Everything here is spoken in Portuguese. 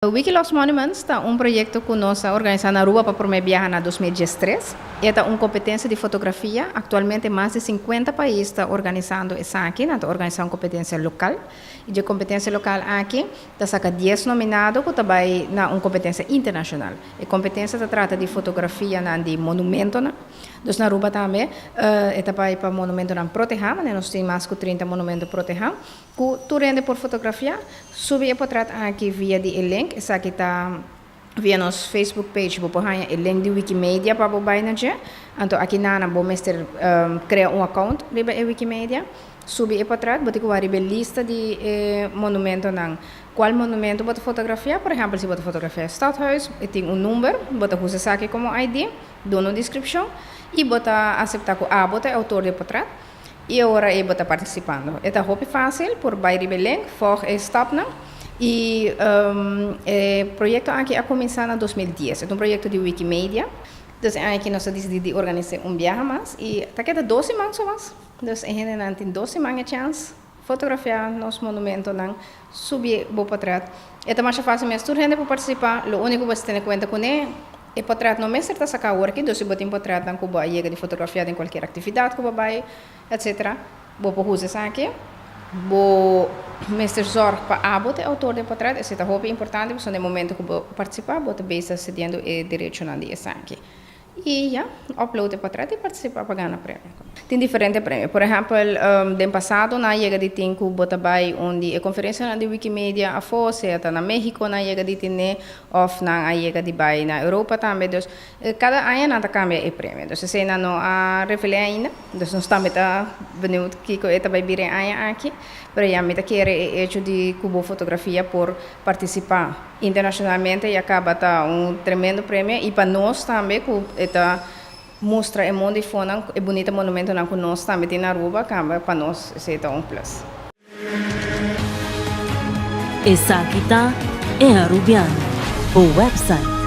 Wikilox Monuments está um projeto que nós organizamos na Aruba para promover viagem na 2013. Esta é uma competência de fotografia. Atualmente, mais de 50 países estão organizando isso aqui, na organização competência local. E de competência local aqui, está saca 10 nominados que também na uma competência internacional. E competência trata de fotografia na de monumento, né? Dus na Aruba também, está para monumento não protegido, né? Nós temos mais de 30 monumentos protegidos. Que tu rende por fotografia, sube para trás aqui via de link. Essa aqui está via nosso Facebook page, vou pôr o link de Wikimedia para você baixar, né? Então aqui na vou mostrar criar um account riba e Wikimedia, subir para trás, vou ter que abrir a lista de monumentos não. Qual monumento você fotografia? Por exemplo, se você fotografia Stadhuis, tem um número, você usa isso aqui como ID, dou na descrição e você aceitar que você é autor de portrait. E agora eu estou participando. É muito fácil, por baixar o link, for stop não. E o projeto aqui a começar em 2010. É um projeto de Wikimedia. Então, aqui nós decidimos organizar viagem mais. E está aqui 12 semanas mais. Então, a gente tem 12 semanas de chance fotografiar nos monumentos, subir para trás. É mais fácil mesmo. Toda gente pode participar. O único que você tem em conta com é para trás, não é certo essa hora aqui. Então, se você para trás, você pode ir de fotografia em qualquer atividade que você vai, etc. Você pode usar isso aqui. Vou mestre zorg para abote autor de portrait, isso é muito importante, porque no momento que vou participar, vou também cedendo o direito na dia aqui. E upload o portrait e participar para ganhar prêmio. Tem diferentes prêmios. Por exemplo, no passado, na chega de tempo, bota vai onde a conferência de Wikimedia a fosse, até na México, na chega de tine, ou na chega de vai na Europa também. Então, cada ano nada cambia o prêmio. Então, se não a revelar ainda, então nós estamos vendo que é também vir aqui, para a meta que era hecho de cubo fotografia por participar internacionalmente e acaba tá tremendo prêmio e para nós também que mostra o mundo e fona é bonito monumento que nós também tem na Aruba, para nós isso é um plus. Essa aqui é Arubiano, o website